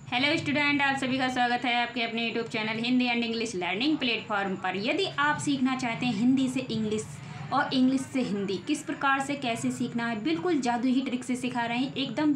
Hello student, आप सभी का स्वागत है आपके अपने YouTube channel Hindi and English learning platform पर। यदि आप सीखना चाहते हैं हिंदी से इंग्लिश और इंग्लिश से हिंदी किस प्रकार से कैसे सीखना है, बिल्कुल जादू ही ट्रिक से सिखा रहे हैं, एकदम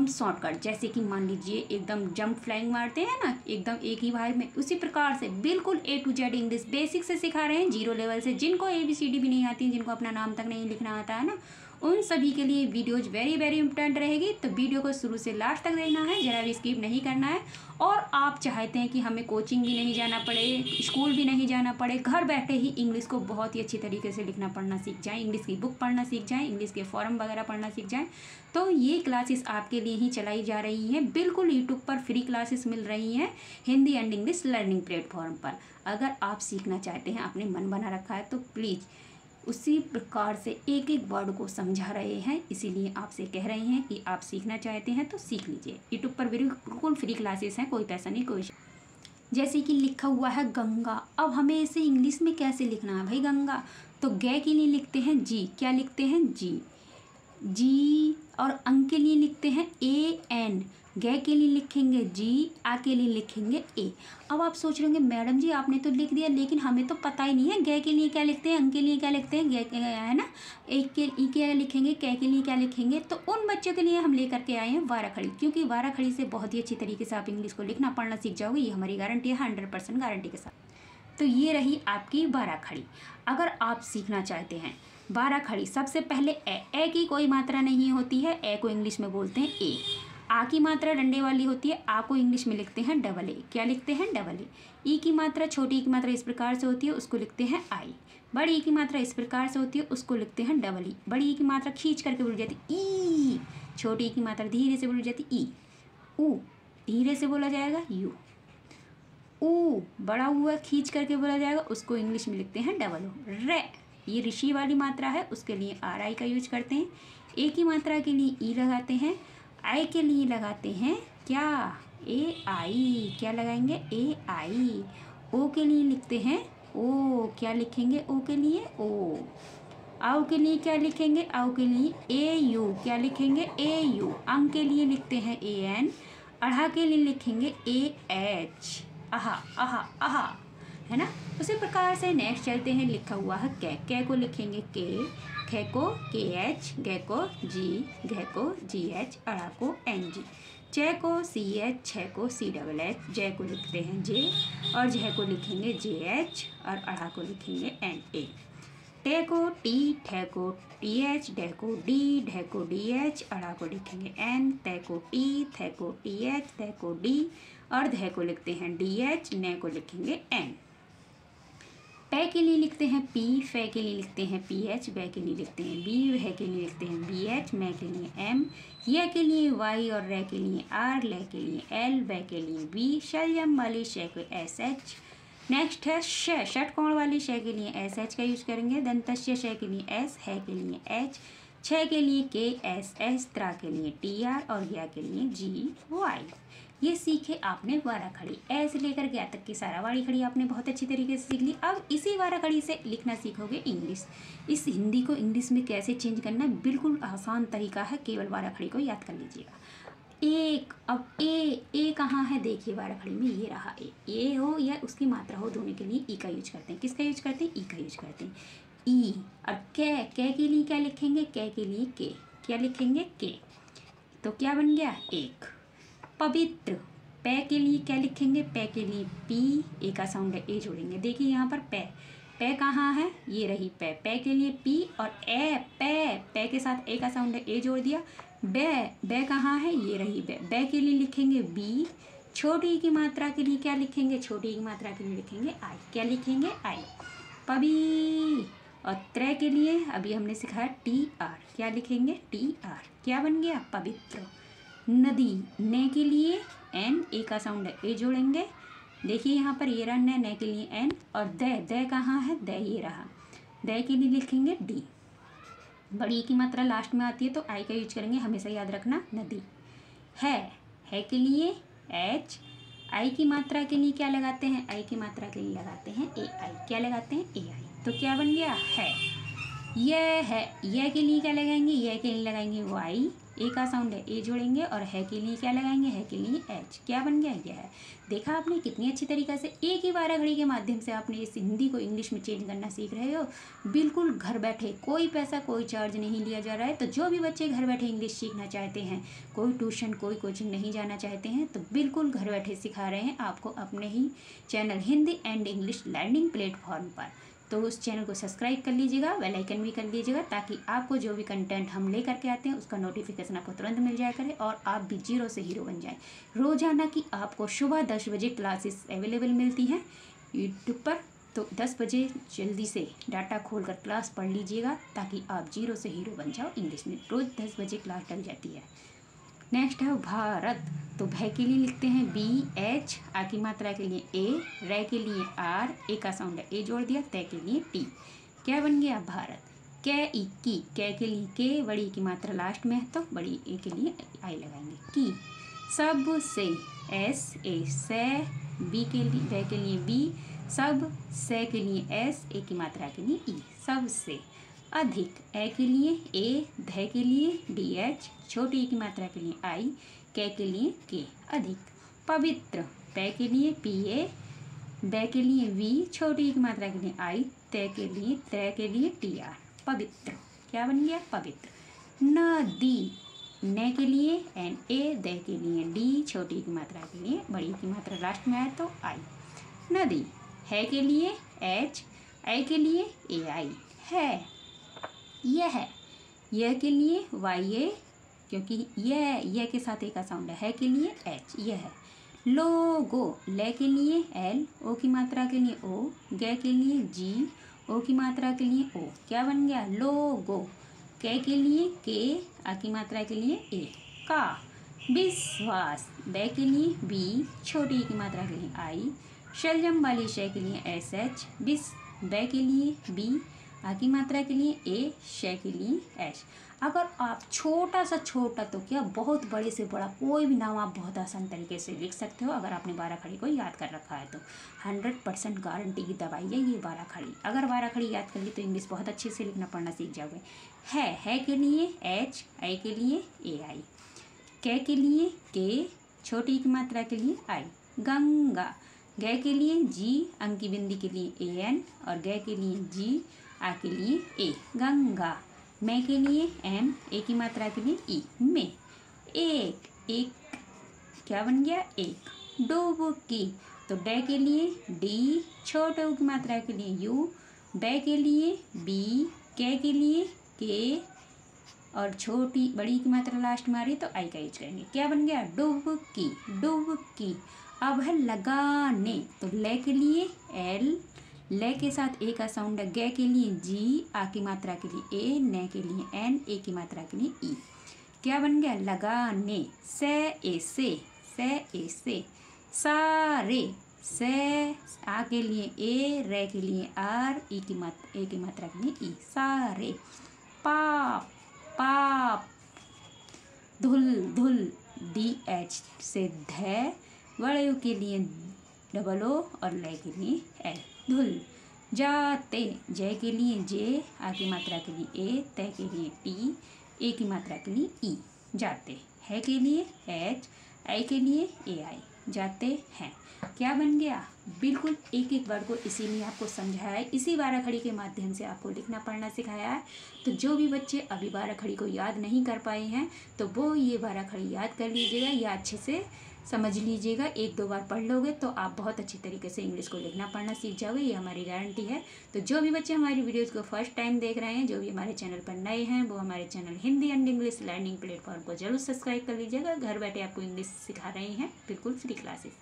शॉर्टकट। जैसे कि मान लीजिए एकदम जंप फ्लाइंग मारते हैं ना, एकदम एक ही बार में, उसी प्रकार से बिल्कुल A to Z English basic से सिखा रहे हैं, जीरो लेवल से। जिनको ABCD भी नहीं आती, जिनको अपना नाम तक नहीं लिखना आता है ना, उन सभी के लिए वीडियोज वेरी वेरी इंपॉर्टेंट रहेगी। तो वीडियो को शुरू से लास्ट तक देखना है, जरा भी स्किप नहीं करना है। और आप चाहते हैं कि हमें कोचिंग भी नहीं जाना पड़े, स्कूल भी नहीं जाना पड़े, घर बैठे ही इंग्लिश को बहुत ही अच्छी तरीके से लिखना पढ़ना सीख जाएं, इंग्लिश की बुक पढ़ना सीख जाएं, इंग्लिश के फॉर्म वगैरह पढ़ना सीख जाएं, तो ये क्लासेस आपके लिए ही चलाई जा रही हैं। बिल्कुल यूट्यूब पर फ्री क्लासेस मिल रही हैं Hindi and English learning platform पर। अगर आप सीखना चाहते हैं, आपने मन बना रखा है, तो प्लीज़ उसी प्रकार से एक एक वर्ड को समझा रहे हैं, इसीलिए आपसे कह रहे हैं कि आप सीखना चाहते हैं तो सीख लीजिए। यूट्यूब पर बिल्कुल फ्री क्लासेस हैं, कोई पैसा नहीं, कोई। जैसे कि लिखा हुआ है गंगा, अब हमें इसे इंग्लिश में कैसे लिखना है भाई? गंगा तो गे के लिए लिखते हैं जी, क्या लिखते हैं? जी। जी और अंक के लिए लिखते हैं AN, गे के लिए लिखेंगे जी, आ के लिए लिखेंगे A। अब आप सोच रहे होंगे मैडम जी आपने तो लिख दिया, लेकिन हमें तो पता ही नहीं है गे के लिए क्या लिखते हैं, अंक के लिए क्या लिखते हैं, गे है ना, एक के ई क्या लिखेंगे, कै के लिए क्या लिखेंगे। तो उन बच्चों के लिए हम लेकर के आए हैं वारा खड़ी, क्योंकि वारा खड़ी से बहुत ही अच्छी तरीके से आप इंग्लिश को लिखना पढ़ना सीख जाओगे, ये हमारी गारंटी है, 100% गारंटी के साथ। तो ये रही आपकी वारा खड़ी। अगर आप सीखना चाहते हैं वारा खड़ी, सबसे पहले ए की कोई मात्रा नहीं होती है, ए को इंग्लिश में बोलते हैं ए। आ की मात्रा डंडे वाली होती है, आ को इंग्लिश में लिखते हैं डबल ए, क्या लिखते हैं? Double A. ई की मात्रा, छोटी ई की मात्रा इस प्रकार से होती है, उसको लिखते हैं आई। बड़ी ई की मात्रा इस प्रकार से होती है, उसको लिखते हैं डबल ई। बड़ी ई की मात्रा खींच करके बोली जाती है ई, छोटी ई की मात्रा धीरे से बोली जाती है ई। ऊ धीरे से बोला जाएगा यू। ऊ बड़ा हुआ खींच करके बोला जाएगा, उसको इंग्लिश में लिखते हैं डबल ओ। रे ये ऋषि वाली मात्रा है, उसके लिए RI का यूज करते हैं। ए की मात्रा के लिए ई लगाते हैं, आई के लिए लगाते हैं क्या? AI, क्या लगाएंगे? AI। ओ के लिए लिखते हैं ओ, क्या लिखेंगे ओ के लिए? ओ। आओ के लिए क्या लिखेंगे? आओ के लिए AU, क्या लिखेंगे? AU। अंक के लिए लिखते हैं AN, अढ़ा के लिए लिखेंगे AH, आहा आहा आहा, है ना। उसी प्रकार से नेक्स्ट चलते हैं, लिखा हुआ है कै को लिखेंगे के, खे को KH, गे को G, घे को GH, अड़ा को NG, चे को CH, छे को CHH, जय को लिखते हैं J और झे को लिखेंगे JH और अड़ा को लिखेंगे NA। टे को T, ठे को TH, डे को D, ढे को DH, अड़ा को लिखेंगे N, ते को T, थे को TH, ते को D और धे को लिखते हैं DH, ने को लिखेंगे N। पै के लिए लिखते हैं P, फे के लिए लिखते हैं PH, वे के लिए लिखते हैं B, वह के लिए लिखते हैं BH, मैं के लिए M, ये के लिए Y और रे के लिए R, ले के लिए L, वे के लिए B, शलजम वाली शे को SH। नेक्स्ट है श, षटकोण वाली शे के लिए SH का यूज करेंगे। दंतस्य शे के लिए S, है के लिए H, छे के लिए KSS, त्रा के लिए TR और या के लिए GY। ये सीखे आपने वारा खड़ी, ऐसे लेकर गया तक की सारा वारी खड़ी आपने बहुत अच्छी तरीके से सीख ली। अब इसी वारा खड़ी से लिखना सीखोगे इंग्लिश। इस हिंदी को इंग्लिश में कैसे चेंज करना है, बिल्कुल आसान तरीका है, केवल वारा खड़ी को याद कर लीजिएगा। एक, अब ए कहाँ है? देखिए वारा खड़ी में ये रहा ए हो या उसकी मात्रा हो, दोनों के लिए ई का यूज करते हैं। किसका यूज करते हैं? ई का यूज करते हैं। ई और कै के लिए क्या लिखेंगे? कै के लिए के, क्या लिखेंगे? के। तो क्या बन गया? एक। पवित्र, पै के लिए क्या लिखेंगे? पै के लिए P, ए का साउंड है, ए जोड़ेंगे। देखिए यहाँ पर पै कहाँ है? ये रही पै, पै के लिए P और पै के साथ ए का साउंड है, ए जोड़ दिया। बै कहाँ है? ये रही बै के लिए लिखेंगे B, छोटी की मात्रा के लिए क्या लिखेंगे? छोटी की मात्रा के लिए लिखेंगे I, क्या लिखेंगे? I। पबी और त्रै के लिए अभी हमने सिखाया TR, क्या लिखेंगे? TR, क्या बन गया? पवित्र। नदी, ने के लिए N, ए का साउंड है, ए जोड़ेंगे। देखिए यहाँ पर ये रहा ने के लिए N और दे कहाँ है? दे ये रहा, दे के लिए लिखेंगे D। बड़ी की मात्रा लास्ट में आती है तो आई का यूज करेंगे, हमेशा याद रखना। नदी। है के लिए H, आई की मात्रा के लिए क्या लगाते हैं? आई की मात्रा के लिए लगाते हैं AI, क्या लगाते हैं? AI। तो क्या बन गया? है। ये है, ये के लिए क्या लगाएंगे? ये के लिए लगाएंगे Y, ए का साउंड है ए जोड़ेंगे और है के लिए क्या लगाएंगे, है के लिए एच। क्या बन गया, यह है। देखा आपने कितनी अच्छी तरीक़ा से एक ही बारह घड़ी के माध्यम से आपने इस हिंदी को इंग्लिश में चेंज करना सीख रहे हो, बिल्कुल घर बैठे, कोई पैसा कोई चार्ज नहीं लिया जा रहा है। तो जो भी बच्चे घर बैठे इंग्लिश सीखना चाहते हैं, कोई ट्यूशन कोई कोचिंग नहीं जाना चाहते हैं, तो बिल्कुल घर बैठे सिखा रहे हैं आपको अपने ही channel Hindi and English learning platform पर। तो उस चैनल को सब्सक्राइब कर लीजिएगा, बेल आइकन भी कर लीजिएगा, ताकि आपको जो भी कंटेंट हम लेकर के आते हैं उसका नोटिफिकेशन आपको तुरंत मिल जाया करे और आप भी जीरो से हीरो बन जाएं। रोजाना की आपको सुबह 10 बजे क्लासेस अवेलेबल मिलती हैं यूट्यूब पर, तो 10 बजे जल्दी से डाटा खोलकर क्लास पढ़ लीजिएगा, ताकि आप जीरो से हीरो बन जाओ इंग्लिश में। रोज़ 10 बजे क्लास डल जाती है। नेक्स्ट है भारत। तो भय के लिए लिखते हैं बी एच, आ की मात्रा के लिए ए, रे के लिए आर, ए का साउंड है ए जोड़ दिया, तय के लिए टी। क्या बन गया, भारत। कै ई की, कै के लिए के, बड़ी की मात्रा लास्ट में है तो बड़ी ए के लिए आई लगाएंगे, की। सब से, एस ए, से, बी के लिए, वे के लिए बी, सब से के लिए एस, ए की मात्रा के लिए ई, सबसे। अधिक, ए के लिए ए, ध के लिए डी एच, छोटी ई की मात्रा के लिए आई, कै के लिए के, अधिक। पवित्र, पै के लिए पी ए, बै के लिए वी, छोटी ई की मात्रा के लिए आई, तय के लिए त्रय के लिए टी आर, पवित्र। क्या बन गया, पवित्र। नदी, न के लिए एन ए, द के लिए डी, छोटी की मात्रा के लिए बड़ी की मात्रा लास्ट में आए तो आई, नदी। है के लिए एच, आई के लिए ए आई, है। यह के लिए वाई ए, क्योंकि यह के साथ ए का साउंड है के लिए एच, यह है। लोगो, ले के लिए एल, ओ की मात्रा के लिए ओ, गे के लिए जी, ओ की मात्रा के लिए ओ। क्या बन गया, लोगो। कै के लिए के, आ की मात्रा के लिए ए, का। विश्वास, बै के लिए बी, छोटी की मात्रा के लिए आई, शलजम वाली शय के लिए एस एच, विस, बै के लिए बी, आ की मात्रा के लिए ए, शय के लिए एच। अगर आप छोटा सा छोटा तो क्या बहुत बड़े से बड़ा कोई भी नाम आप बहुत आसान तरीके से लिख सकते हो, अगर आपने 12 खड़ी को याद कर रखा है तो। 100% गारंटी की दवाई है ये 12 खड़ी। अगर 12 खड़ी याद कर ली तो इंग्लिश बहुत अच्छे से लिखना पढ़ना सीख जाओगे। है के लिए एच, आई के लिए ए आई, कै के लिए के, छोटी की मात्रा के लिए आई। गंगा, गै के लिए जी, अंक की बिंदी के लिए ए एन, और गै के लिए जी, आ के लिए ए, गंगा। मैं के लिए एम, ए की मात्रा के लिए ई, में। एक, क्या बन गया, एक। डुबकी, तो डे के लिए डी, छोटे की मात्रा के लिए यू, बै के लिए बी, कै के लिए के, और छोटी बड़ी की मात्रा लास्ट में आ रही तो आई का यूज करेंगे। क्या बन गया, डुबकी, डुबकी। अब है लगाने, तो ले के लिए एल, ले के साथ ए का साउंड है, गे के लिए जी, आ की मात्रा के लिए ए, ने के लिए एन, ए की मात्रा के लिए ई। क्या बन गया, लगाने। से ए से, सारे, से, आ के लिए ए, रे के लिए आर, ए की मात्रा के लिए ई, सारे। पाप, पाप। धुल, डी एच से ध, बड़े यू के लिए डबल ओ, और ले के लिए एल, धुल। जाते, जय के लिए जे, आ की मात्रा के लिए ए, तय के लिए टी, ए की मात्रा के लिए ई, जाते। है के लिए एच, आई के लिए ए आई, जाते हैं। क्या बन गया, बिल्कुल एक एक वर्ड को इसीलिए आपको समझाया है, इसी 12 खड़ी के माध्यम से आपको लिखना पढ़ना सिखाया है। तो जो भी बच्चे अभी 12 खड़ी को याद नहीं कर पाए हैं तो वो ये 12 खड़ी याद कर लीजिएगा या अच्छे से समझ लीजिएगा। 1-2 बार पढ़ लोगे तो आप बहुत अच्छी तरीके से इंग्लिश को लिखना पढ़ना सीख जाओगे, ये हमारी गारंटी है। तो जो भी बच्चे हमारी वीडियोस को फर्स्ट टाइम देख रहे हैं, जो भी हमारे चैनल पर नए हैं, वो हमारे channel Hindi and English learning platform को जरूर सब्सक्राइब कर लीजिएगा। घर बैठे आपको इंग्लिश सिखा रहे हैं, बिल्कुल फ्री क्लासेस।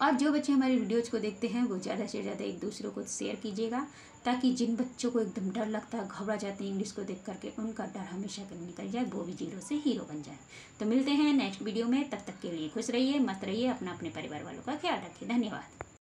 और जो बच्चे हमारी वीडियोज़ को देखते हैं वो ज़्यादा से ज़्यादा एक दूसरे को शेयर कीजिएगा, ताकि जिन बच्चों को एकदम डर लगता है, घबरा जाते हैं इंग्लिश को देख करके, उनका डर हमेशा कहीं निकल जाए, वो भी जीरो से हीरो बन जाए। तो मिलते हैं नेक्स्ट वीडियो में, तब तक के लिए खुश रहिए, मस्त रहिए, अपना अपने परिवार वालों का ख्याल रखिए। धन्यवाद।